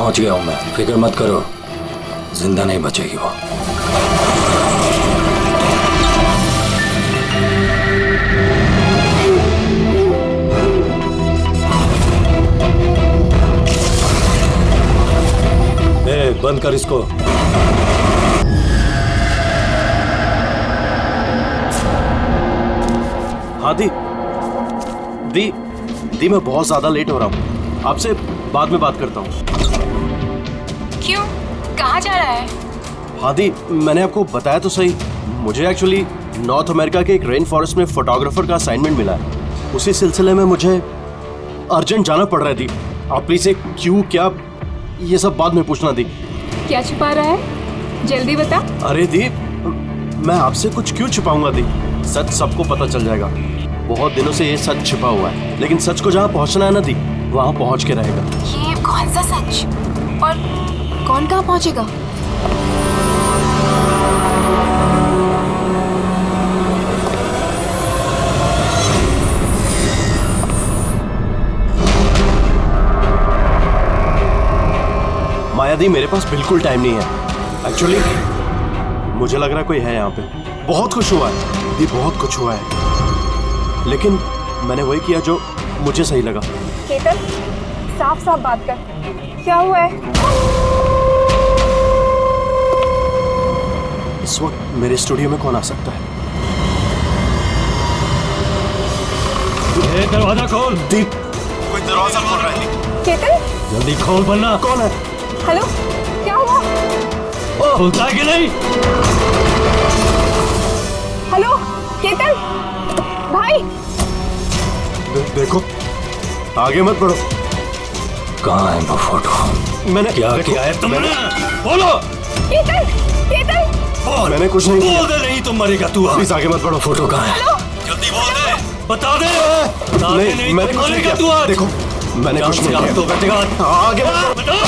पहुंच गया हूं मैं, फिक्र मत करो, जिंदा नहीं बचेगी वो। बंद कर इसको। हाँ दी मैं बहुत ज्यादा लेट हो रहा हूँ, आपसे बाद में बात करता हूँ। क्यों, कहाँ जा रहा है? हाँ दी, मैंने आपको बताया तो सही, मुझे एक्चुअली नॉर्थ अमेरिका के एक रेन फॉरेस्ट में फोटोग्राफर का असाइनमेंट मिला है। उसी सिलसिले में मुझे अर्जेंट जाना पड़ रहा है दी। आप प्लीज एक क्यों क्या ये सब बाद में पूछना दी। क्या छुपा रहा है, जल्दी बता। अरे दी, मैं आपसे कुछ क्यों छुपाऊंगा दी, सच सबको पता चल जाएगा। बहुत दिनों से ये सच छिपा हुआ है, लेकिन सच को जहाँ पहुँचना है ना दी, वहाँ पहुँच के रहेगा। ये कौन सा सच, और कौन कहाँ पहुँचेगा? माया दी, मेरे पास बिल्कुल टाइम नहीं है। एक्चुअली मुझे लग रहा है कोई है यहाँ पे। बहुत कुछ हुआ है दी, बहुत कुछ हुआ है, लेकिन मैंने वही किया जो मुझे सही लगा। केतन, साफ साफ बात कर, क्या हुआ है? इस वक्त मेरे स्टूडियो में कौन आ सकता है? ये दरवाजा खोल। दीप, कोई दरवाजा खोल रहा है। केतन, जल्दी खोल वरना। कौन है? हेलो, क्या हुआ? खुलता है कि नहीं? हेलो केतन भाई। देखो, आगे मत बढ़ो। कहाँ है वो फोटो? मैंने क्या किया है तुमने? बोलो। केतन मैंने कुछ नहीं किया। बोल दे, नहीं तो मरेगा तू। प्लीज आगे मत बढ़ो। फोटो कहाँ है? जल्दी बोल दे, बता दे। नहीं, मैंने कुछ नहीं किया। देखो, मैंने कुछ नहीं किया। तो बैठेगा आगे मत बढ़ो।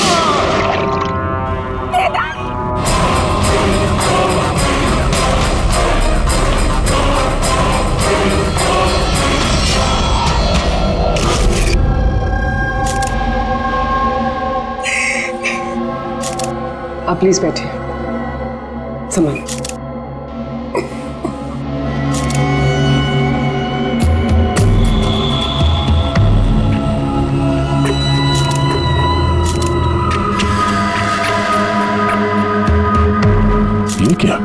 आप प्लीज बैठिए, संभाल। ये क्या?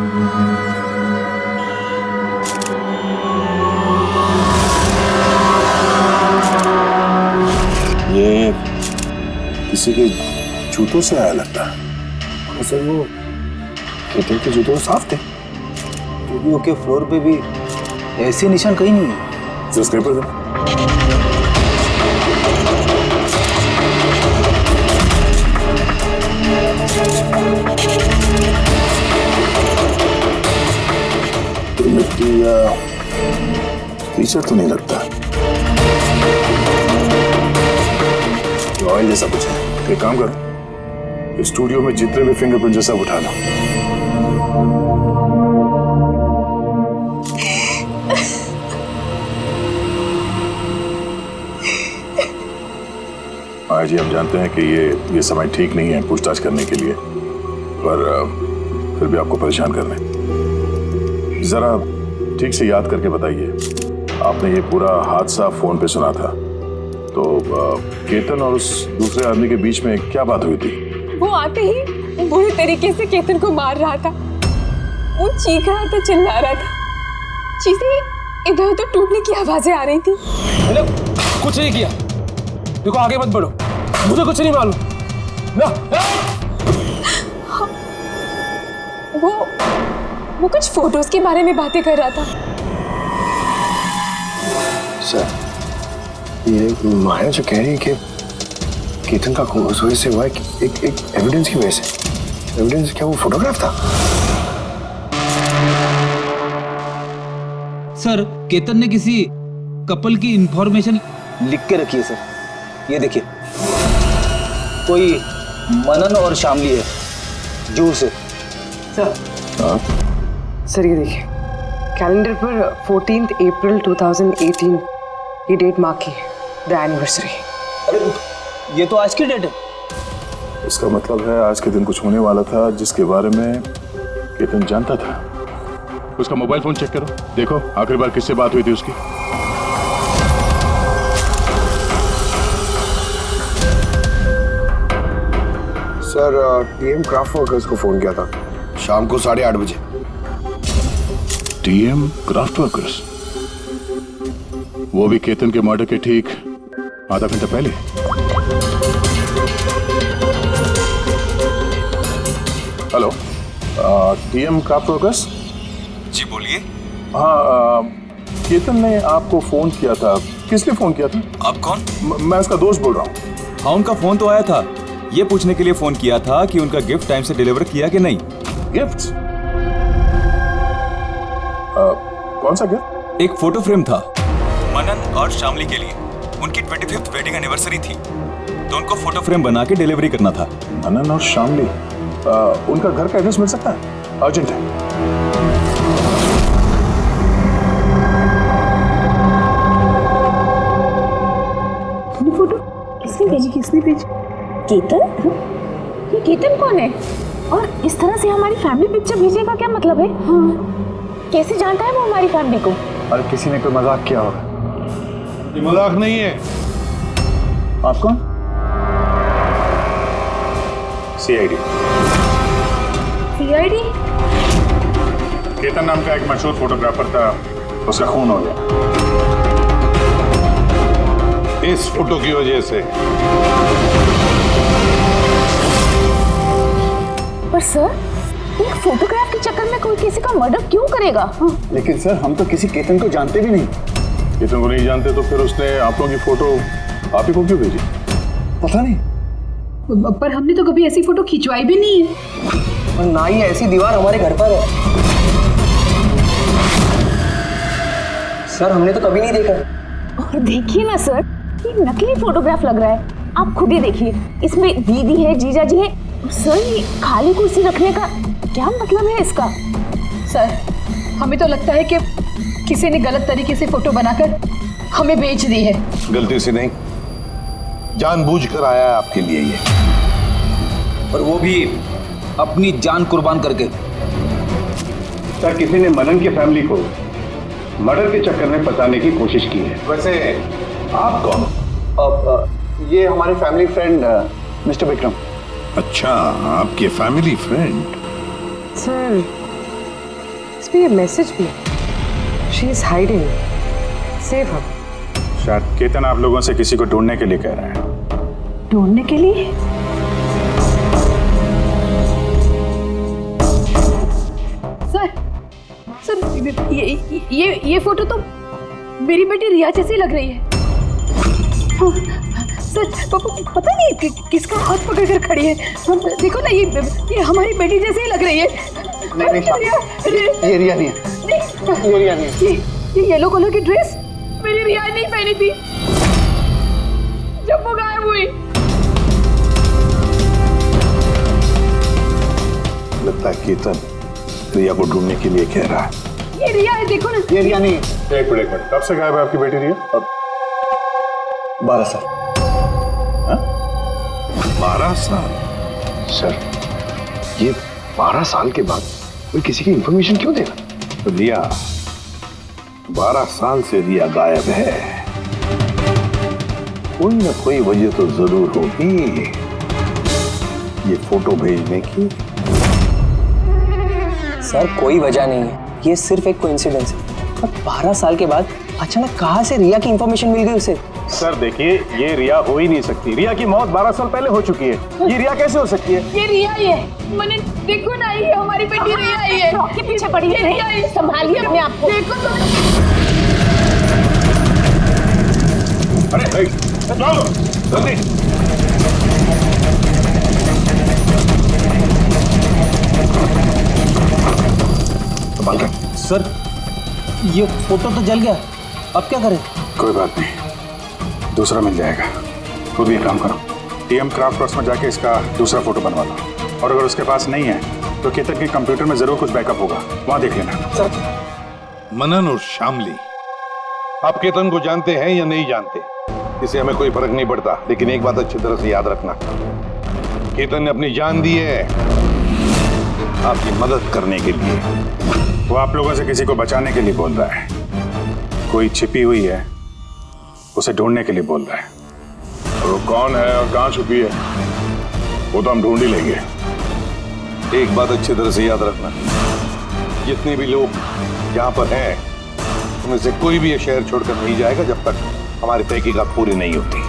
ये किसी के जूतों से आया लगता है। सर वो केतन के जूतों साफ थे, स्टूडियो के फ्लोर पे भी ऐसे निशान कहीं नहीं है। जस्ट पेपर दे। तो मिट्टी या कीचड़ तो नहीं लगता, ऑयल जैसा कुछ है। एक काम करो, स्टूडियो में जितने भी फिंगरप्रिंट जैसा उठा लो। माया जी, हम जानते हैं कि ये समय ठीक नहीं है पूछताछ करने के लिए, पर फिर भी आपको परेशान कर रहे हैं। जरा ठीक से याद करके बताइए, आपने ये पूरा हादसा फोन पे सुना था, तो केतन और उस दूसरे आदमी के बीच में क्या बात हुई थी? वो आते ही बुरी तरीके से केतन को मार रहा था। वो चीख रहा था, चिल्ला रहा था, चीजें इधर उधर टूटने की आवाजें आ रही थी। मैंने कुछ नहीं किया, देखो आगे मत बढ़ो, मुझे कुछ नहीं मालूम ना। वो कुछ फोटोज के बारे में बातें कर रहा था। सर, ये माया जो कह रही है कि केतन का खून उस वजह से हुआ है, एक एविडेंस की वजह से। एविडेंस क्या? वो फोटोग्राफ था? सर, केतन ने किसी कपल की इंफॉर्मेशन लिख के रखी है सर, ये देखिए, कोई मनन और शामली है, जूर से। सर ये देखिए, कैलेंडर पर 14 अप्रैल 2018 ये डेट मार्क की, द एनिवर्सरी। अरे ये तो आज की डेट है। इसका मतलब है आज के दिन कुछ होने वाला था जिसके बारे में केतन जानता था। उसका मोबाइल फोन चेक करो, देखो आखिरी बार किससे बात हुई थी उसकी। सर टीएम क्राफ्ट वर्कर्स को फोन किया था शाम को 8:30 बजे। टीएम क्राफ्ट वर्कर्स, वो भी केतन के मर्डर के ठीक आधा घंटा पहले। Hello, TM craft workers. जी बोलिए। हाँ, केतन ने आपको फोन किया था। किस लिए फोन किया था? आप कौन? मैं उसका दोस्त बोल रहा हूँ। हाँ, उनका फोन तो आया था। ये पूछने के लिए फोन किया था कि उनका गिफ्ट टाइम से डिलीवर किया कि नहीं। गिफ्ट? कौन सा गिफ्ट? एक फोटो फ्रेम था मनन और शामली के लिए। उनकी 25th वेडिंग एनिवर्सरी थी, तो उनको फोटो फ्रेम बना के डिलीवरी करना था। मनन और शामली, उनका घर का एड्रेस मिल सकता है? अर्जेंट है। फोटो किसने भेजी? केतन? ये केतन कौन है? और इस तरह से हमारी फैमिली पिक्चर भेजेगा, क्या मतलब है? हाँ। कैसे जानता है वो हमारी फैमिली को? अरे किसी ने कोई मजाक किया होगा। ये मजाक नहीं है। आप कौन? सीआईडी। सीआईडी? केतन नाम का एक मशहूर फोटोग्राफर था, उसका खून हो गया इस फोटो की वजह से। पर सर, एक फोटोग्राफ के चक्कर में कोई किसी का मर्डर क्यों करेगा? लेकिन सर हम तो किसी केतन को जानते भी नहीं। केतन को नहीं जानते तो फिर उसने आप लोगों की फोटो आप ही को क्यों भेजी? पता नहीं। पर हमने तो कभी ऐसी फोटो खिंचवाई भी नहीं है। और ना ही ऐसी दीवार हमारे घर पर है। सर हमने तो कभी नहीं देखा। और देखिए ना सर, ये नकली फोटोग्राफ लग रहा है। आप खुद ही देखिए, इसमें दीदी है, जीजा जी है। सर ये खाली कुर्सी रखने का क्या मतलब है इसका? सर हमें तो लगता है कि किसी ने गलत तरीके से फोटो बनाकर हमें बेच दी है। गलती से नहीं, जानबूझकर आया है आपके लिए ये। और वो भी अपनी जान कुर्बान करके। सर किसी ने मनन की फैमिली को मर्डर के चक्कर में फंसाने की कोशिश की है। वैसे आप कौन? ये हमारे फैमिली फ्रेंड मिस्टर विक्रम। अच्छा, आपके फैमिली फ्रेंड। सर इस पे ये मैसेज भी है, she is hiding, save her. शायद केतन आप लोगों से किसी को ढूंढने के लिए कह रहे हैं। ढूंढने के लिए? सर ये फोटो तो मेरी बेटी रिया जैसी लग रही है। हाँ, सर पता नहीं किसका हाथ पकड़ कर खड़ी है। देखो ना, ये हमारी बेटी जैसी ही लग रही है। नहीं, ये रिया नहीं है। ये रिया नहीं है। ये येलो कलर की ड्रेस मेरी रिया नहीं पहनी थी जब वो गायब हुई। लगता है केतन रिया को ढूंढने के लिए कह रहा है। ये रिया है, देखो ना। ये रिया नहीं है। एक मिनट, कब से गायब है आपकी बेटी रिया? 12 साल। 12 साल? सर ये 12 साल के बाद कोई किसी की इंफॉर्मेशन क्यों देगा? रिया 12 साल से रिया गायब है। कोई ना कोई वजह तो जरूर होगी ये फोटो भेजने की। सर कोई वजह नहीं है, ये सिर्फ एक कोइंसिडेंस है। और 12 साल के बाद अचानक कहाँ से रिया की इंफॉर्मेशन मिल गई उसे? सर देखिए, ये रिया हो ही नहीं सकती। रिया की मौत 12 साल पहले हो चुकी है। ये रिया कैसे हो सकती है? ये रिया ही है। मैंने देखो ना, ये हमारी बेटी रिया ही है। के पीछे पड़ी है। रिया ही। संभालिए अपने आप को। देखो तो। अरे चलो जल्दी। सर ये फोटो तो जल गया, अब क्या करें? कोई बात नहीं, दूसरा मिल जाएगा। खुद ये काम करो, टीएम क्राफ्ट वर्क्स में जाके इसका दूसरा फोटो बनवा लो। और अगर उसके पास नहीं है तो केतन के कंप्यूटर में जरूर कुछ बैकअप होगा, वहां देख लेना। मनन और शामली, आप केतन को जानते हैं या नहीं जानते, इसे हमें कोई फर्क नहीं पड़ता। लेकिन एक बात अच्छी तरह से याद रखना, केतन ने अपनी जान दी है आपकी मदद करने के लिए। वो आप लोगों से किसी को बचाने के लिए बोल रहा है। कोई छिपी हुई है, उसे ढूंढने के लिए बोल रहा है। और वो कौन है और कहां छुपी है वो तो हम ढूंढ ही लेंगे। एक बात अच्छी तरह से याद रखना, जितने भी लोग यहाँ पर हैं उनमें से कोई भी ये शहर छोड़कर नहीं जाएगा जब तक हमारी तहकीकात पूरी नहीं होती।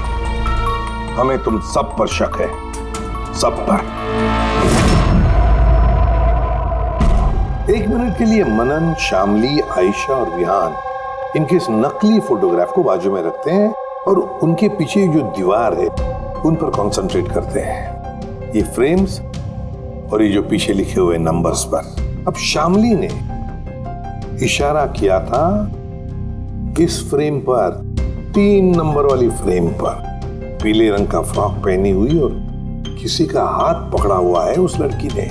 हमें तुम सब पर शक है, सब पर। एक मिनट के लिए मनन, शामली, आयशा और विहान इनके इस नकली फोटोग्राफ को बाजू में रखते हैं और उनके पीछे जो दीवार है उन पर कंसंट्रेट करते हैं, ये फ्रेम्स और ये जो पीछे लिखे हुए नंबर्स पर। अब शामली ने इशारा किया था इस फ्रेम पर, 3 नंबर वाली फ्रेम पर, पीले रंग का फ्रॉक पहनी हुई और किसी का हाथ पकड़ा हुआ है उस लड़की ने।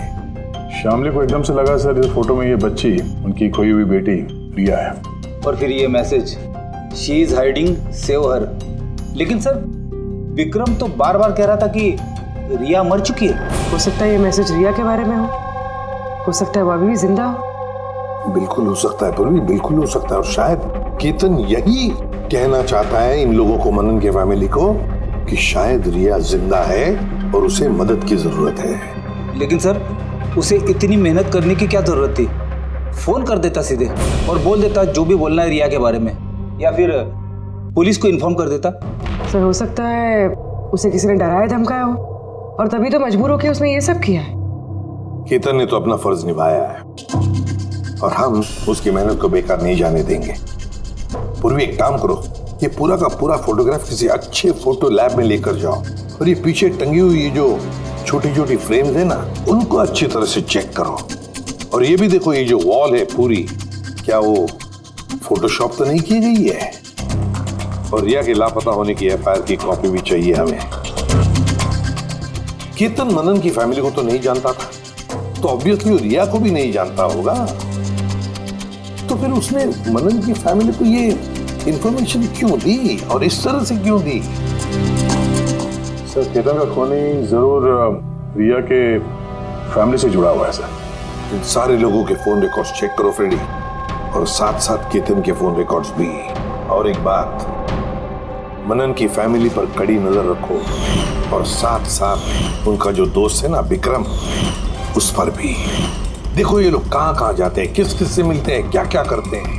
शामली को एकदम से लगा सर इस फोटो में ये बच्ची उनकी खोई हुई बेटी रिया है। और फिर ये message, she is hiding, save her. लेकिन सर विक्रम तो बार बार कह रहा था कि रिया मर चुकी है। हो सकता है ये मैसेज रिया के बारे में हो सकता है वो अभी भी जिंदा हो। बिल्कुल हो सकता है पूर्वी, बिल्कुल हो सकता है। और शायद केतन यही कहना चाहता है इन लोगों को, मनन के फैमिली को, कि शायद रिया जिंदा है और उसे मदद की जरूरत है। लेकिन सर उसे इतनी मेहनत करने की क्या जरूरत थी? फोन कर देता सीधे और बोल देता जो भी बोलना है रिया के बारे में, या फिर पुलिस को इन्फॉर्म कर देता। सर हो सकता है उसे किसी ने डराया धमकाया हो और तभी तो मजबूर होकर उसने ये सब किया है। केतन ने तो अपना फर्ज निभाया है और हम उसकी मेहनत को बेकार नहीं जाने देंगे। पूर्वी एक काम करो, ये पूरा का पूरा फोटोग्राफ किसी अच्छे फोटो लैब में लेकर जाओ और ये पीछे टंगी हुई ये जो छोटी छोटी फ्रेम्स है ना, उनको अच्छी तरह से चेक करो। और ये भी देखो ये जो वॉल है पूरी, क्या वो फोटोशॉप तो नहीं की गई है? और रिया के लापता होने की एफआईआर की कॉपी भी चाहिए हमें। केतन मनन की फैमिली को तो नहीं जानता था, तो ऑब्वियसली रिया को भी नहीं जानता होगा। तो फिर उसने मनन की फैमिली को ये इंफॉर्मेशन क्यों दी और इस तरह से क्यों दी? सर केतन का खूनी जरूर रिया के फैमिली से जुड़ा हुआ है सर। इन सारे लोगों के फोन रिकॉर्ड्स चेक करो फ्रेडी, और साथ साथ केतन के फोन रिकॉर्ड्स भी। और एक बात, मनन की फैमिली पर कड़ी नजर रखो और साथ साथ उनका जो दोस्त है ना विक्रम, उस पर भी देखो ये लोग कहां कहां जाते हैं, किस किस से मिलते हैं, क्या क्या करते हैं।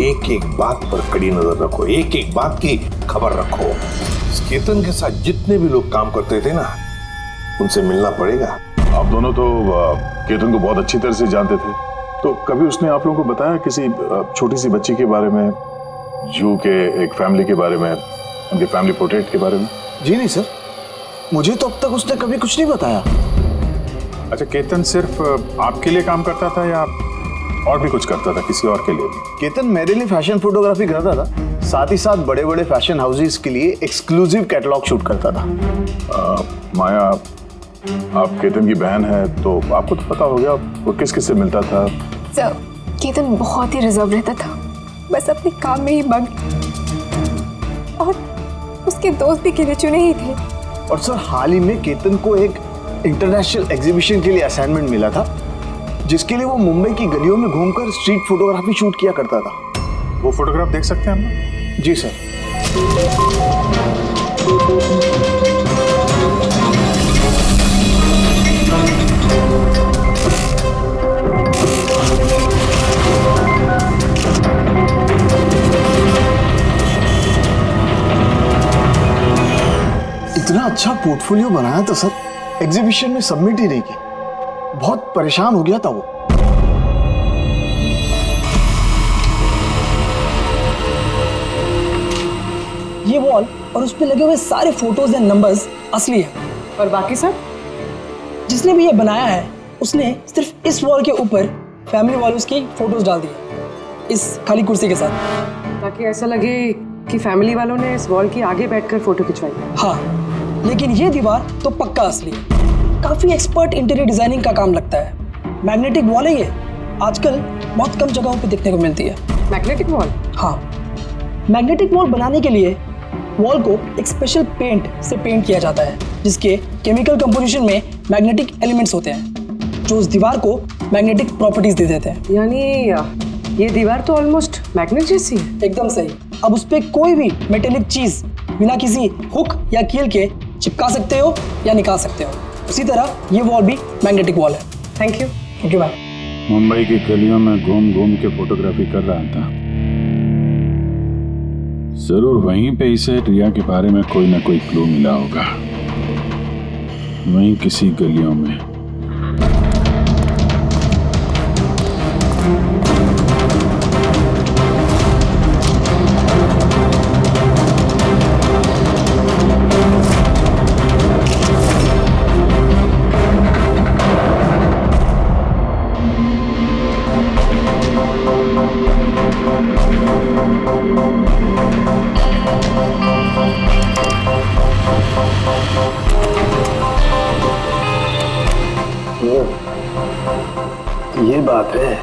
एक एक बात पर कड़ी नजर रखो, एक एक बात की खबर रखो। केतन के साथ जितने भी लोग काम करते थे ना, उनसे मिलना पड़ेगा। आप दोनों तो केतन को बहुत अच्छी तरह से जानते थे, तो कभी उसने आप लोगों को बताया किसी छोटी सी बच्ची के बारे में, जू के एक फैमिली के बारे में, उनके फैमिली पोर्ट्रेट के बारे में? जी नहीं सर, मुझे तो अब तक उसने कभी कुछ नहीं बताया। अच्छा, केतन सिर्फ आपके लिए काम करता था या और भी कुछ करता था किसी और के लिए? केतन मेरे लिए फैशन फोटोग्राफी करता था, साथ ही साथ बड़े बड़े फैशन हाउसेस के लिए एक्सक्लूसिव कैटलॉग शूट करता था। माया, आप केतन की बहन है तो आपको तो पता हो गया वो किस किस से मिलता था। सर केतन बहुत ही रिजर्व रहता था, बस अपने काम में ही मग्न, और उसके दोस्त भी गिने चुने ही थे। और सर हाल ही में केतन को एक इंटरनेशनल एग्जीबिशन के लिए असाइनमेंट मिला था, जिसके लिए वो मुंबई की गलियों में घूमकर स्ट्रीट फोटोग्राफी शूट किया करता था। वो फोटोग्राफ देख सकते हैं हम? जी सर। इतना अच्छा पोर्टफोलियो बनाया था सर, एग्जीबिशन में सबमिट ही नहीं की। बहुत परेशान हो गया था वो। ये वॉल और उस पे लगे हुए सारे फोटोज एंड नंबर्स असली है। और बाकी सब? जिसने भी ये बनाया है उसने सिर्फ इस वॉल के ऊपर फैमिली वालों की फोटोज डाल दी इस खाली कुर्सी के साथ, ताकि ऐसा लगे कि फैमिली वालों ने इस वॉल की आगे बैठकर फोटो खिंचवाई। हाँ, लेकिन ये दीवार तो पक्का असली है। काफी एक्सपर्ट इंटीरियर डिजाइनिंग का काम लगता है। मैग्नेटिक वॉल है ये, आजकल बहुत कम जगहों पे देखने को मिलती है। Magnetic wall? हाँ, मैग्नेटिक वॉल बनाने के लिए वॉल को एक स्पेशल पेंट से पेंट किया जाता है जिसके केमिकल कंपोजिशन में मैग्नेटिक एलिमेंट्स होते हैं जो उस दीवार को मैग्नेटिक प्रॉपर्टीज दे देते हैं। यानी ये दीवार तो ऑलमोस्ट मैग्नेट जैसी है। एकदम सही। अब उस पे कोई भी मेटेलिक चीज बिना किसी हुक या कील के चिपका सकते हो या निकाल सकते हो। उसी तरह ये वॉल भी मैग्नेटिक वॉल है। Thank you. Okay bye. Mumbai की गलियों में घूम घूम के फोटोग्राफी कर रहा था। जरूर वहीं पे इसे रिया के बारे में कोई ना कोई क्लू मिला होगा, वहीं किसी गलियों में। ये बात है।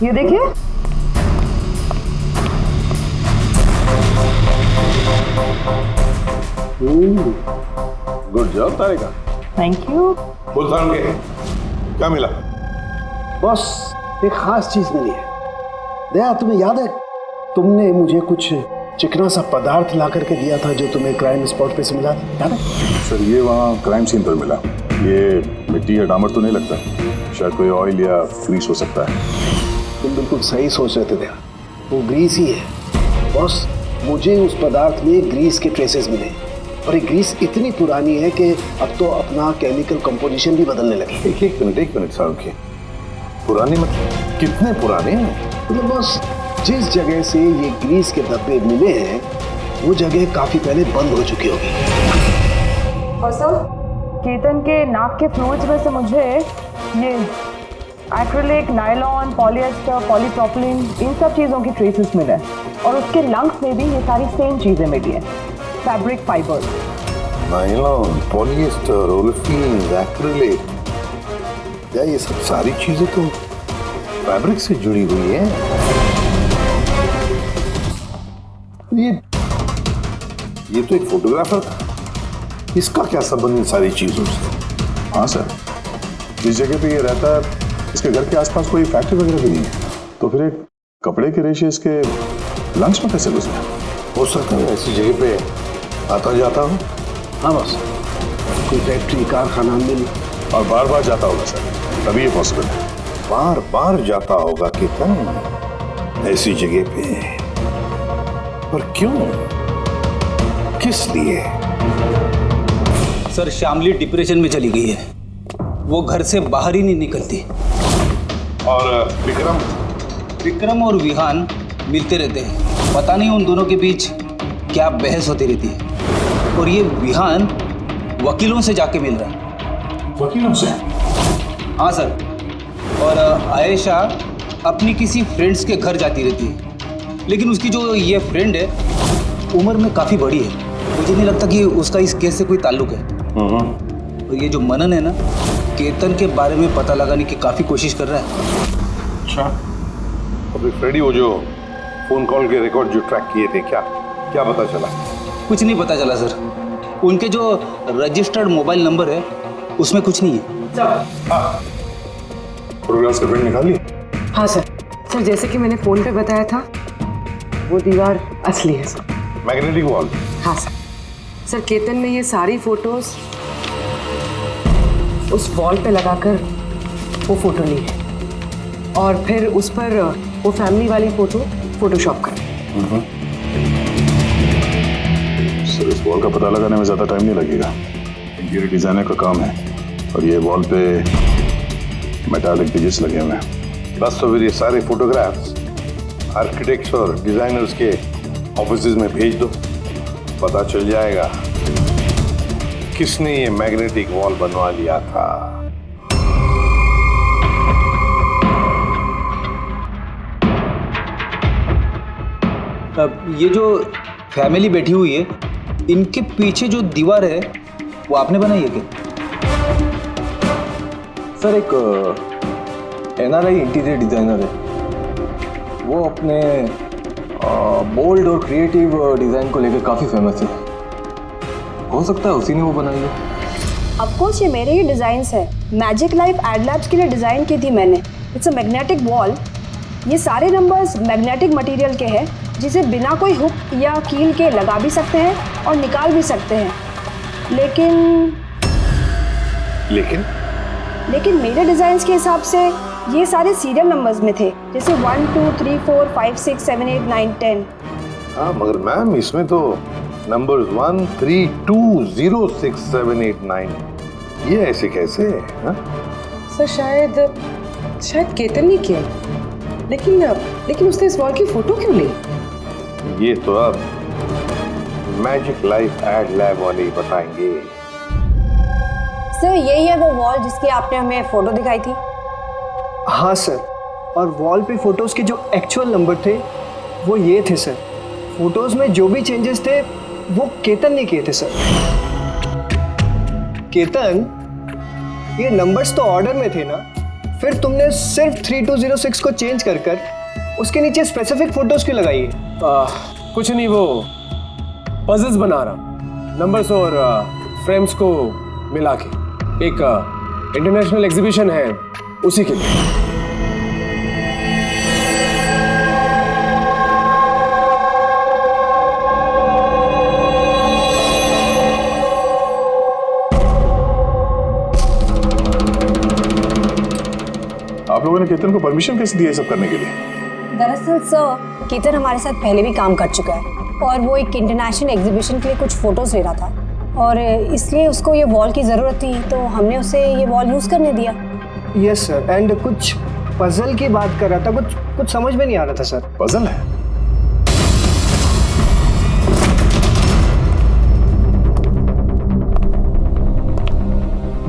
ये देखिए, good job Tarika. Thank you. बोल सामने क्या मिला? बॉस, एक खास चीज मिली है। दया, तुम्हें याद है तुमने मुझे कुछ चिकना सा पदार्थ ला करके दिया था जो तुम्हें क्राइम स्पॉट पे से मिला था, याद है? सर ये वहाँ क्राइम सीन पर मिला। ये मिट्टी या डामर तो नहीं लगता, शायद कोई ऑयल या ग्रीस हो सकता है। तुम बिल्कुल सही सोच रहे थे दया, वो ग्रीस ही है। बॉस, मुझे उस पदार्थ में ग्रीस के ट्रेसेस मिले और ये ग्रीस इतनी पुरानी है कि अब तो अपना केमिकल कंपोजिशन भी बदलने लगी। एक मिनट साहब की पुरानी मतलब कितने पुराने हैं? मतलब बॉस, जिस जगह से ये ग्रीस के धब्बे मिले हैं वो जगह काफी पहले बंद हो चुकी होगी। और सर, केतन के नाक के फ्लूइड्स में से मुझे ये एक्रिलिक, नायलॉन, पॉलिएस्टर, पॉलीप्रोपिलीन, इन सब चीज़ों की ट्रेसेस मिले और उसके लंग्स में भी ये सारी सेम चीज़ें मिली हैं, fabric fibres. Nylon, polyester, olefin, acrylic, क्या ये सब सारी चीजें तो फैब्रिक से जुड़ी हुई हैं? ये तो एक फोटोग्राफर था, इसका क्या संबंध इन सारी चीजों से? हाँ सर, जिस जगह पे ये रहता है इसके घर के आसपास कोई फैक्ट्री वगैरह भी नहीं है, तो फिर एक कपड़े के रेशे इसके लंच में कैसे घुस गए? हो सकता है ऐसी जगह पे आता जाता हो। हाँ बस, कोई फैक्ट्री, कारखाना मिल और बार बार जाता होगा सर, तभी ये पॉसिबल है। बार बार जाता होगा केतन ऐसी जगह पे, पर क्यों, किस लिए? सर, श्यामली डिप्रेशन में चली गई है, वो घर से बाहर ही नहीं निकलती। और विक्रम और विहान मिलते रहते हैं, पता नहीं उन दोनों के बीच क्या बहस होती रहती है। और ये विहान वकीलों से जाके मिल रहा है। वकीलों से? हाँ सर, और आयशा अपनी किसी फ्रेंड्स के घर जाती रहती है, लेकिन उसकी जो ये फ्रेंड है उम्र में काफ़ी बड़ी है, मुझे नहीं लगता कि उसका इस केस से कोई ताल्लुक है। और ये जो मनन है ना, केतन के बारे में पता लगाने की काफ़ी कोशिश कर रहा है। अच्छा, अभी फ्रेडी वो जो फोन कॉल के रिकॉर्ड जो ट्रैक किए थे, क्या पता चला? कुछ नहीं पता चला सर, उनके जो रजिस्टर्ड मोबाइल नंबर है उसमें कुछ नहीं है। फोटोग्राफ्स का प्रिंट निकाल लिया? हाँ सर। सर, जैसे कि मैंने फोन पे बताया था, वो दीवार असली है सर। Magnetic wall? हाँ सर। सर, केतन ने ये सारी फोटोज उस वॉल पे लगाकर वो फोटो ली है और फिर उस पर वो फैमिली वाली फोटो फोटोशॉप कर। सर, इस वॉल का पता लगाने में ज़्यादा टाइम नहीं लगेगा, इंटीरियर डिजाइनर का काम है, और ये वॉल पे मेटालिक डिजिट्स लगे हुए हैं। बस तो फिर ये सारे फोटोग्राफ्स आर्किटेक्ट्स और डिजाइनर्स के ऑफिसेज में भेज दो, पता चल जाएगा किसने ये मैग्नेटिक वॉल बनवा लिया था। अब ये जो फैमिली बैठी हुई है इनके पीछे जो दीवार है वो आपने बनाई है क्या? सर एक NRI इंटीरियर डिजाइनर है, वो अपने बोल्ड और क्रिएटिव डिजाइन को लेकर काफी फेमस है। हो सकता है उसी ने वो बनाई है। ऑफ कोर्स ये मेरे ही डिजाइन्स है। मैजिक लाइफ एड लैब्स के लिए डिजाइन की थी मैंने। It's a magnetic wall. ये सारे नंबर्स मैग्नेटिक मटेरियल के हैं जिसे बिना कोई हुक या कील के लगा भी सकते हैं और निकाल भी सकते हैं। लेकिन मेरे डिजाइन्स के हिसाब से ये सारे सीरियल नंबर्स में थे, जैसे 1 2 3 4 5 6 7 8 9 10। हाँ मगर मैम इसमें तो नंबर्स 1 3 2 0 6 7 8 9 ये ऐसे कैसे? हाँ? सर शायद केतन ने किया, लेकिन उसने इस वॉल की फोटो क्यों ली? ये तो अब मैजिक लाइफ एड लैब वाले ही बताएंगे। सर यही है वो वॉल जिसकी आपने हमें फोटो दिखाई थी? हाँ सर, और वॉल पे फोटोज के जो एक्चुअल नंबर थे वो ये थे सर। फोटोज में जो भी चेंजेस थे वो केतन ने किए थे सर। केतन, ये नंबर्स तो ऑर्डर में थे ना, फिर तुमने सिर्फ 3206 को चेंज कर उसके नीचे स्पेसिफिक फोटोज क्यों लगाई है? कुछ नहीं, वो पजल्स बना रहा, नंबर्स और फ्रेम्स को मिला के एक इंटरनेशनल एग्जीबिशन है उसी के लिए। आप लोगों ने केतन को परमिशन कैसे दी है सब करने के लिए? दरअसल सर केतन हमारे साथ पहले भी काम कर चुका है और वो एक इंटरनेशनल एग्जीबिशन के लिए कुछ फोटोज ले रहा था और इसलिए उसको ये वॉल की ज़रूरत थी, तो हमने उसे ये वॉल यूज़ करने दिया। यस सर, एंड कुछ पजल की बात कर रहा था, कुछ समझ में नहीं आ रहा था सर। पजल है?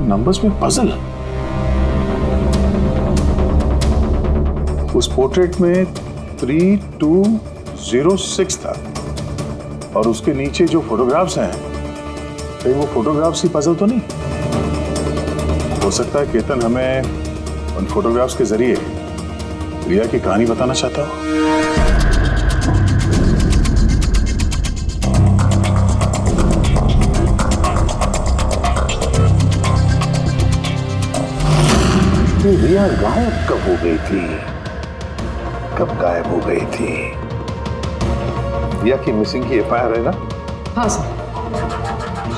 नंबर्स में पजल? उस पोर्ट्रेट में 3206 था और उसके नीचे जो फोटोग्राफ्स हैं, कहीं वो फोटोग्राफ्स ही पजल तो नहीं? हो सकता है केतन हमें उन फोटोग्राफ्स के जरिए रिया की कहानी बताना चाहता हो। रिया गायब कब हो गई थी? कब गायब हो गई थी? रिया की मिसिंग की FIR है ना? हाँ सर।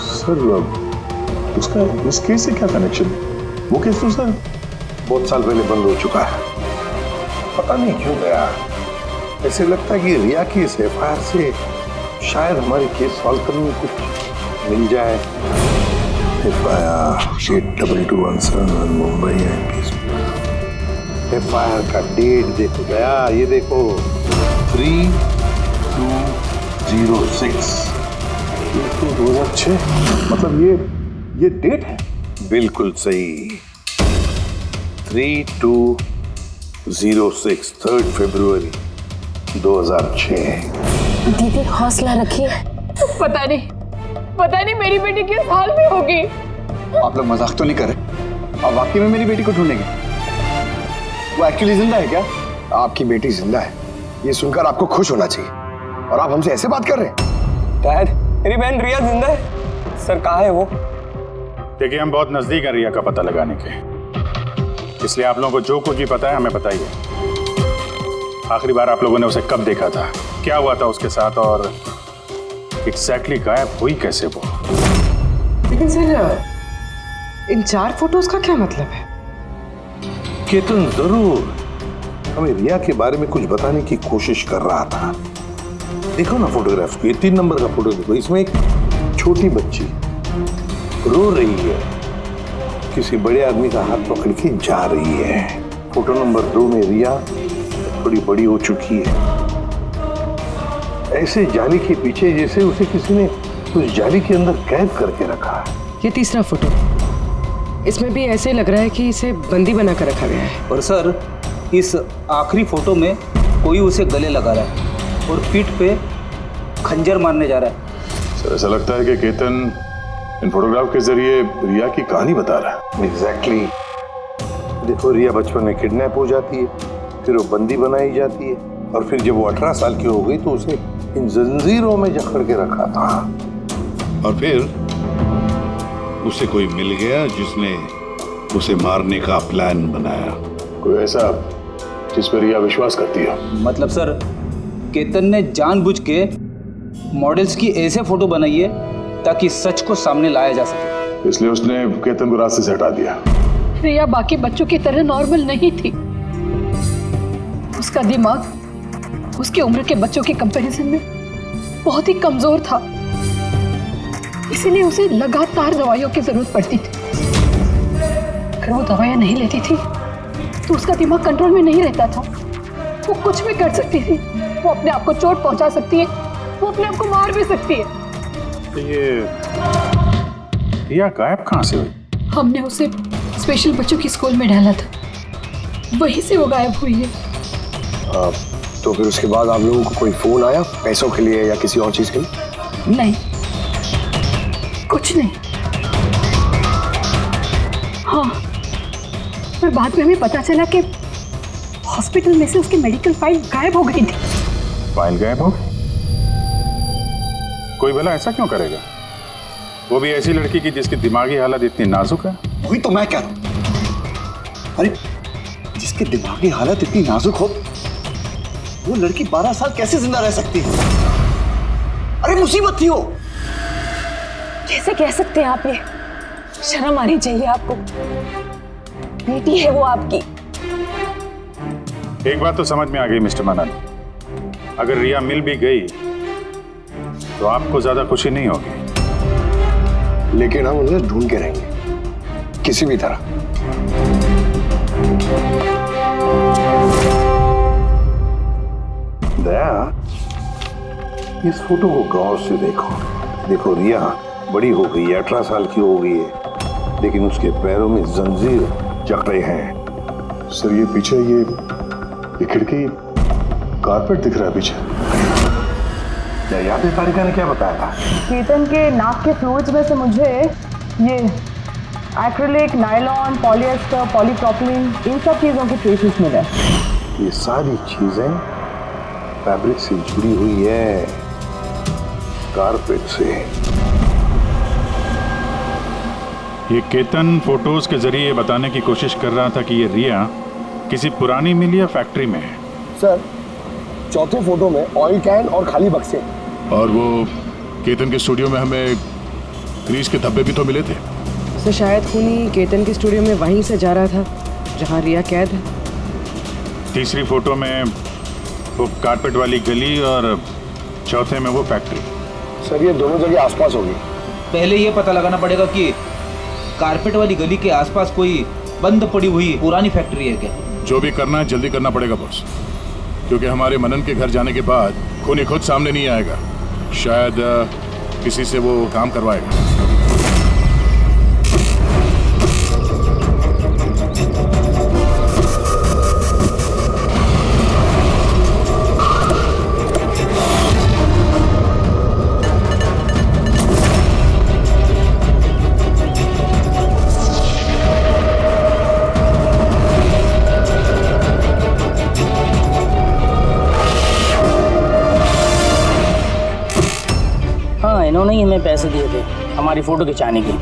सर उसका इस केस से क्या कनेक्शन? वो केस तो सर बहुत साल पहले बंद हो चुका है, पता नहीं क्यों गया। ऐसे लगता है कि रिया की इस FIR से शायद हमारी केस सॉल्व करने में कुछ मिल जाए। FIR 8217 मुंबई FIR का डेट देखो गया, ये देखो 3206 2006, मतलब ये डेट है? बिल्कुल सही, 3206 3 फरवरी 2006। दीदी हौसला रखिए। पता नहीं मेरी बेटी किस हाल में होगी। आप लोग मजाक तो नहीं कर रहे? आप वाकई में मेरी बेटी को ढूंढेंगे? वो एक्चुअली जिंदा है क्या? आपकी बेटी जिंदा है, ये सुनकर आपको खुश होना चाहिए, और आप हमसे ऐसे बात कर रहे हैं? डैड, मेरी बहन रिया जिंदा है। सर कहाँ है वो? देखिए हम बहुत नजदीक हैं रिया का पता लगाने के, इसलिए आप लोगों को जो कुछ भी पता है हमें बताइए। आखिरी बार आप लोगों ने उसे कब देखा था, क्या हुआ था उसके साथ, और एग्जैक्टली गायब हुई कैसे वो? लेकिन सर इन 4 फोटोज का क्या मतलब है? केतन जरूर हमें रिया के बारे में कुछ बताने की कोशिश कर रहा था। देखो ना फोटोग्राफ को, ये 3 नंबर का फोटो देखो, इसमें एक छोटी बच्ची रो रही है, किसी बड़े आदमी का हाथ पकड़ के जा रही है। फोटो नंबर 2 में रिया थोड़ी बड़ी हो चुकी है, ऐसे जाली के पीछे जैसे उसे किसी ने उस जाली के अंदर कैद करके रखा है। ये तीसरा फोटो, इसमें भी ऐसे लग रहा है कि इसे बंदी बना कर रखा गया है। और सर इस आखिरी फोटो में कोई उसे गले लगा रहा है और पीठ पे खंजर मारने जा रहा है। सर ऐसा लगता है कि केतन इन फोटोग्राफ के जरिए रिया की कहानी बता रहा है। एग्जैक्टली। देखो, रिया बचपन में किडनैप हो जाती है, फिर वो बंदी बनाई जाती है, और फिर जब वो 18 साल की हो गई तो उसे इन जंजीरों में जकड़ के रखा था। और फिर उसे कोई मिल गया जिसने उसे मारने का प्लान बनाया। कोई ऐसा जिस पर रिया विश्वास करती है? मतलब सर, केतन ने जानबूझ के मॉडल्स की ऐसे फोटो बनाई है ताकि सच को सामने लाया जा सके, इसलिए उसने केतन को रास्ते से हटा दिया। रिया बाकी बच्चों की तरह नॉर्मल नहीं थी। उसका दिमाग उसकी उम्र के बच्चों के कंपैरिजन में बहुत ही कमजोर था, इसीलिए उसे लगातार दवाइयों की जरूरत पड़ती थी। अगर वो दवाइयां नहीं लेती थी तो उसका दिमाग कंट्रोल में नहीं रहता था। वो कुछ भी कर सकती थी, वो अपने आप को चोट पहुंचा सकती है, वो अपने आप को मार भी सकती है। तो ये रिया गायब कहाँ से हुई? हमने उसे स्पेशल बच्चों की स्कूल में डाला था, वहीं से वो गायब हुई है। तो फिर उसके बाद आप लोगों को कोई फोन आया पैसों के लिए या किसी और चीज के लिए? नहीं, कुछ नहीं। हाँ, पर बाद में हमें पता चला कि हॉस्पिटल में से उसकी मेडिकल फाइल गायब हो गई थी। फाइल गायब हो गई? कोई भला ऐसा क्यों करेगा? वो भी ऐसी लड़की की जिसकी दिमागी हालत इतनी नाजुक है। वही तो मैं कह रहा हूं। अरे जिसकी दिमागी हालत इतनी नाजुक हो, वो लड़की 12 साल कैसे जिंदा रह सकती है? अरे मुसीबत थी वो। कैसे कह सकते हैं आप ये? शर्म आनी चाहिए आपको। बेटी है वो आपकी। एक बात तो समझ में आ गई मिस्टर मनन, अगर रिया मिल भी गई तो आपको ज्यादा खुशी नहीं होगी। लेकिन हम उन्हें ढूंढ के रहेंगे किसी भी तरह। दया, इस फोटो को गौर से देखो। देखो, रिया बड़ी हो गई है, 18 साल की हो गई है, लेकिन उसके पैरों में जंजीर जकड़े हैं। सर ये पीछे ये खिड़की कारपेट दिख रहा है पीछे। क्या याद है तारिका ने क्या बताया था? केतन के नाक के फ्लूइड्स में से मुझे ये एक्रिलिक, नायलॉन, पॉलिएस्टर, पॉलीप्रोपिलीन, इन सब चीज़ों के ट्रेसेस मिले। ये सारी चीजें फैब्रिक से जुड़ी हुई है, कारपेट से। ये केतन फोटोज के जरिए बताने की कोशिश कर रहा था कि ये रिया किसी पुरानी मिल या फैक्ट्री में है। सर, चौथे फोटो में ऑयल कैन और खाली बक्से। और वो केतन के स्टूडियो में हमें ग्रीस के धब्बे भी तो मिले थे। तो शायद खूनी केतन के स्टूडियो में वहीं से जा रहा था जहां रिया कैद है। तीसरी फोटो में वो कारपेट वाली गली और चौथे में वो फैक्ट्री। सर ये दोनों जगह आसपास होगी। पहले ये पता लगाना पड़ेगा कि कारपेट वाली गली के आसपास कोई बंद पड़ी हुई पुरानी फैक्ट्री है क्या? जो भी करना है जल्दी करना पड़ेगा बॉस, क्योंकि हमारे मनन के घर जाने के बाद खूनी खुद सामने नहीं आएगा। शायद किसी से वो काम करवाएगा। इन्होंने ही हमें पैसे दिए थे हमारी फोटो खिंचाने के।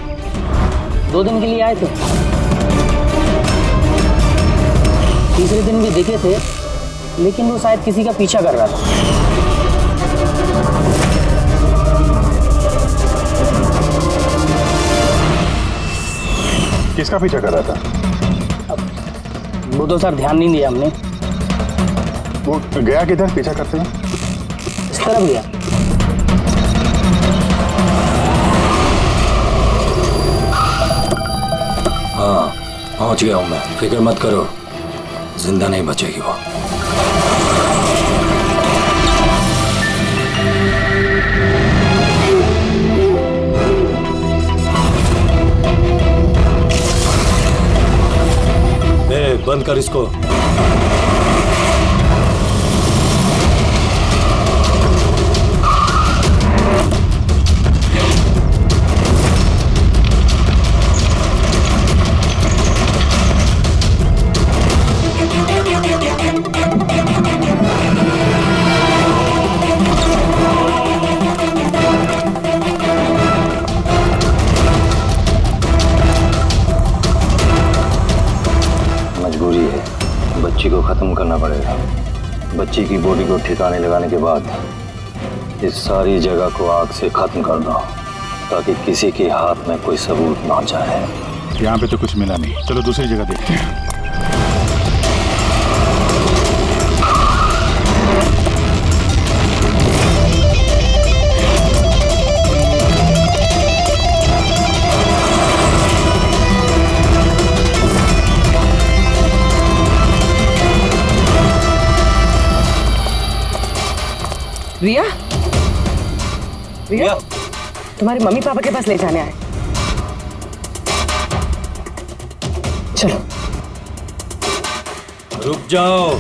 2 दिन के लिए आए थे, तीसरे दिन भी दिखे थे, लेकिन वो शायद किसी का पीछा कर रहा था। किसका पीछा कर रहा था? वो तो सर ध्यान नहीं दिया हमने। वो गया किधर पीछा करते हुए? इस तरफ गया। हाँ, पहुंच गया हूं मैं, फिक्र मत करो, जिंदा नहीं बचेगी वो। बंद कर इसको। खत्म करना पड़ेगा। बच्ची की बॉडी को ठिकाने लगाने के बाद इस सारी जगह को आग से खत्म कर दो, ताकि किसी के हाथ में कोई सबूत ना जाए। यहाँ पे तो कुछ मिला नहीं, चलो दूसरी जगह देखते हैं। रिया, रिया, तुम्हारे मम्मी पापा के पास ले जाने आए। चलो। रुक जाओ।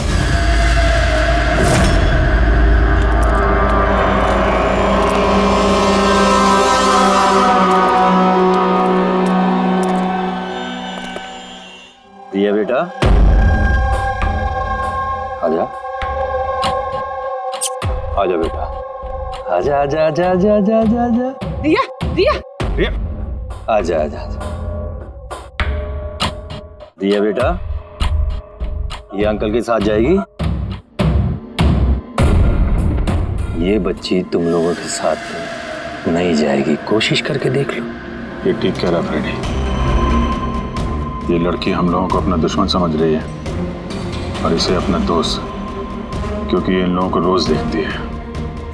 रिया बेटा, आजा आजा बेटा, आजा आजा आजा आजा आजा आजा आजा। रिया, रिया, रिया, आजा आजा आजा। रिया बेटा, ये अंकल के साथ जाएगी। ये बच्ची तुम लोगों के साथ नहीं जाएगी, कोशिश करके देख लो। ये ठीक कह रहा फ्रेडी। ये लड़की हम लोगों को अपना दुश्मन समझ रही है और इसे अपना दोस्त, क्योंकि ये इन लोगों को रोज देखती है।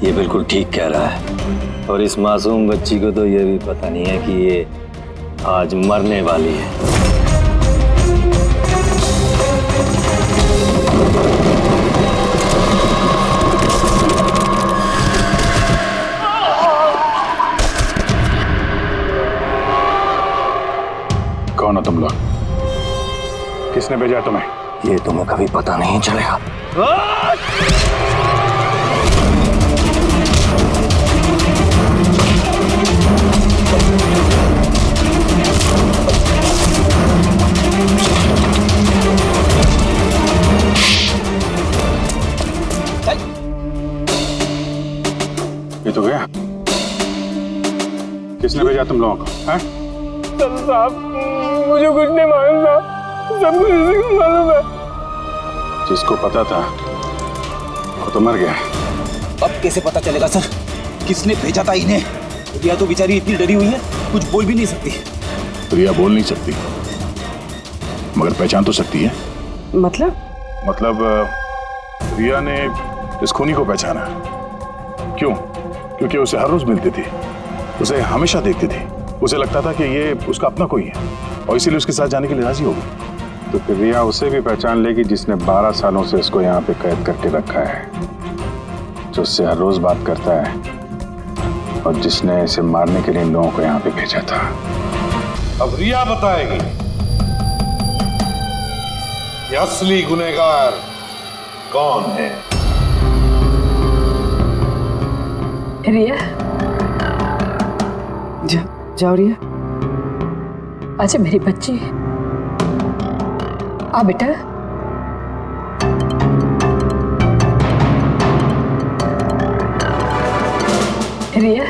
ये बिल्कुल ठीक कह रहा है, और इस मासूम बच्ची को तो ये भी पता नहीं है कि ये आज मरने वाली है। कौन हो तुम लोग? किसने भेजा तुम्हें? ये तुम्हें कभी पता नहीं चलेगा। ये तो गया। किसने भेजा तुम लोगों को? हैं? साहब, मुझे कुछ नहीं मालूम साहब, सब कुछ इसी को मालूम है। जिसको पता था वो तो मर गया। अब कैसे पता चलेगा सर किसने भेजा था इन्हें? रिया तो बेचारी इतनी डरी हुई है, कुछ बोल भी नहीं सकती। रिया बोल नहीं सकती, मगर पहचान तो सकती है। मतलब रिया ने इस खूनी को पहचाना। क्यों? क्योंकि उसे हर रोज मिलती थी, उसे हमेशा देखती थी, उसे लगता था कि ये उसका अपना कोई है, और इसीलिए उसके साथ जाने के लिए राजी हो गई। तो फिर रिया उसे भी पहचान लेगी जिसने 12 सालों से इसको यहाँ पे कैद करके रखा है, जो उससे हर रोज बात करता है, और जिसने इसे मारने के लिए इन लोगों को यहाँ पे भेजा था। अब रिया बताएगी कि असली गुनहगार कौन है। रिया, जाओ रिया। अच्छा मेरी बच्ची, आ बेटा। रिया,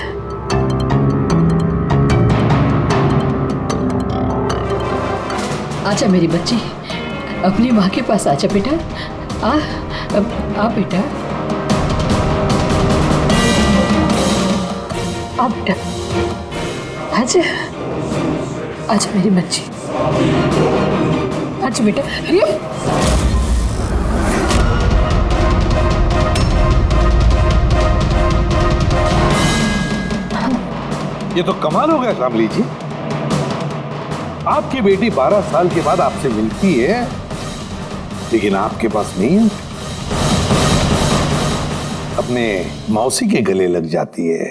आजा मेरी बच्ची, अपनी माँ के पास आजा बेटा। आ बेटा, आ बेटा, आजा आजा मेरी बच्ची, आजा बेटा। रिया, ये तो कमाल हो गया शामली जी। आपकी बेटी 12 साल के बाद आपसे मिलती है, लेकिन आपके पास नहीं है। अपने मौसी के गले लग जाती है,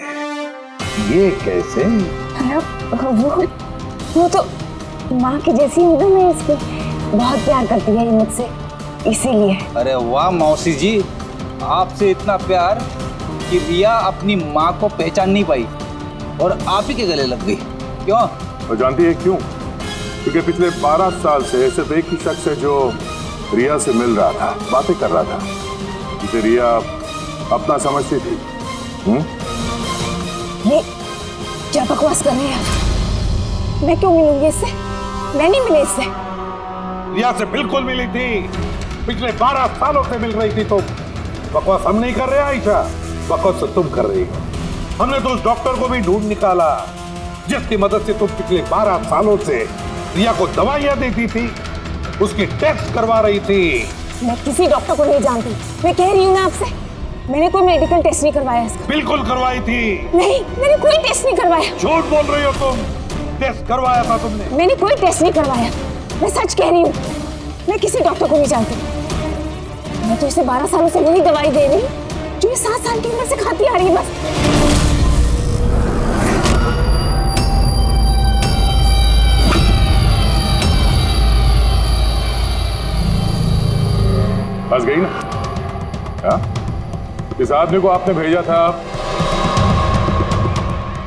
ये कैसे? वो तो माँ की जैसी हूँ ना मैं इसकी, बहुत प्यार करती है ये मुझसे, इसीलिए। अरे वाह मौसी जी, आपसे इतना प्यार कि रिया अपनी माँ को पहचान नहीं पाई और आप ही के गले लग गई। क्यों? और जानती है क्यों? क्योंकि पिछले 12 साल से सिर्फ एक ही शख्स है जो रिया से मिल रहा था, बातें कर रहा था, जिसे रिया अपना समझती थी। ये क्या बकवास कर रहे हैं? मैं क्यों मिलूंगी इससे? मैं नहीं मिली इससे। रिया से बिल्कुल मिली थी, पिछले 12 सालों से मिल रही थी तुम। बकवास हम नहीं कर रहे आयशा, बकवास तुम कर रही हो। हमने तो उस डॉक्टर को भी ढूंढ निकाला जिसकी मदद से तुम पिछले 12 सालों से रिया को दवाइयां देती थी, उसकी टेस्ट करवा रही थी। मैं किसी डॉक्टर को नहीं जानती, मैं कह रही हूँ ना आपसे, मैंने कोई मेडिकल टेस्ट नहीं करवाया इसका। बिल्कुल करवाई थी। नहीं, मैंने कोई टेस्ट नहीं करवाया। झूठ बोल रही हो तुम, टेस्ट करवाया था तुमने। मैंने कोई टेस्ट नहीं करवाया, मैं सच कह रही हूँ। मैं किसी डॉक्टर को नहीं जानती, मैं तो इसे 12 सालों से वही दवाई दे रही हूँ जो ये 7 साल की उम्र से खाती आ रही है बस। फंस गई ना? हाँ? इस आदमी को आपने भेजा था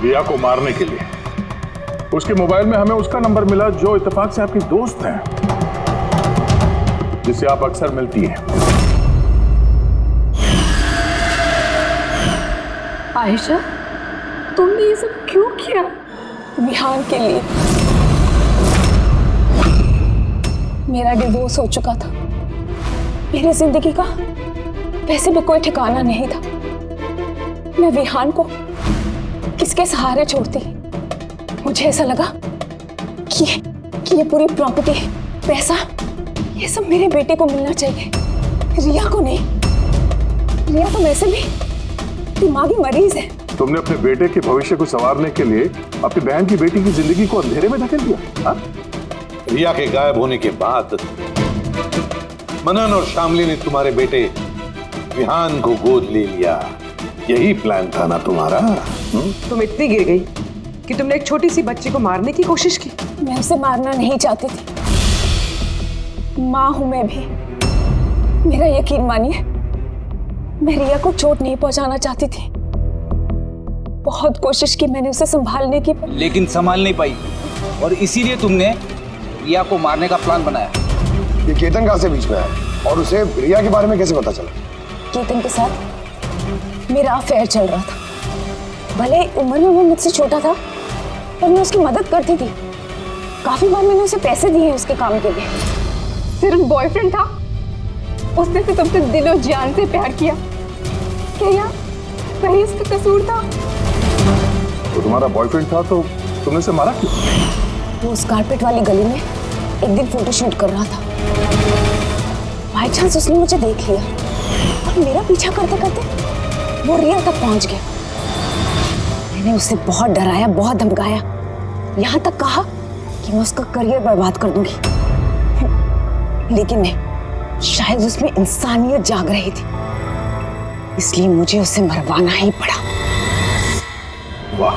रिया को मारने के लिए। उसके मोबाइल में हमें उसका नंबर मिला जो इत्तेफाक से आपकी दोस्त है, जिससे आप अक्सर मिलती हैं। आयशा, तुमने ये सब क्यों किया? विहान के लिए। मेरा डिवोर्स हो चुका था, मेरी जिंदगी का वैसे भी कोई ठिकाना नहीं था। मैं विहान को किसके सहारे छोड़ती? मुझे ऐसा लगा कि ये पूरी प्रॉपर्टी, पैसा, ये सब मेरे बेटे को मिलना चाहिए, रिया को नहीं। रिया तो वैसे भी दिमागी मरीज है। तुमने अपने बेटे के भविष्य को संवारने के लिए अपनी बहन की बेटी की जिंदगी को अंधेरे में धकेल दिया। हाँ? रिया के गायब होने के बाद मनन और शामली ने तुम्हारे बेटे विहान को गोद ले लिया। यही प्लान था ना तुम्हारा? तुम इतनी गिर गई कि तुमने एक छोटी सी बच्ची को मारने की कोशिश की। मैं उसे मारना नहीं चाहती थी, माँ हूं मैं भी। मेरा यकीन मानिए, मैं रिया को चोट नहीं पहुंचाना चाहती थी। बहुत कोशिश की मैंने उसे संभालने की, लेकिन संभाल नहीं पाई और इसीलिए तुमने रिया को मारने का प्लान बनाया। ये केतन कहाँ से बीच में आया और उसे रिया के बारे में कैसे पता चला? केतन के साथ मेरा अफेयर चल रहा था। भले उम्र में वो मुझसे छोटा था, पर मैं उसकी मदद करती थी। काफी बार मैंने उसे पैसे दिए उसके काम के लिए। सिर्फ बॉयफ्रेंड था, उसने तो तुमसे दिलो जान से प्यार किया। क्या वही उसका कसूर था? तो तुम्हारा बॉयफ्रेंड था तो तुमने उसे मारा क्यों? वो उस कारपेट वाली गली में एक दिन फोटोशूट कर रहा था। बाय चांस उसने मुझे देख लिया और मेरा पीछा करते करते वो रिया तक पहुंच गया। मैंने उसे बहुत डराया, बहुत धमकाया, यहाँ तक कहा कि मैं उसका करियर बर्बाद कर दूंगी। लेकिन नहीं, शायद उसमें इंसानियत जाग रही थी, इसलिए मुझे उसे मरवाना ही पड़ा। वाह,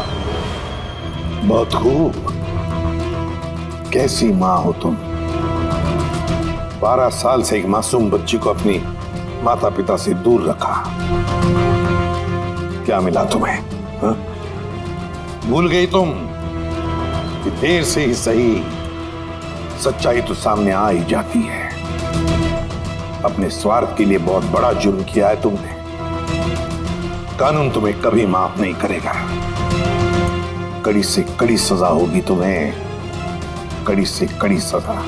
बहुत खूब। कैसी माँ हो तुम? 12 साल से एक मासूम बच्ची को अपनी माता पिता से दूर रखा। क्या मिला तुम्हें? हा? भूल गई तुम कि देर से ही सही सच्चाई तो सामने आ ही जाती है। अपने स्वार्थ के लिए बहुत बड़ा जुर्म किया है तुमने। कानून तुम्हें कभी माफ नहीं करेगा। कड़ी से कड़ी सजा होगी तुम्हें, कड़ी से कड़ी सजा।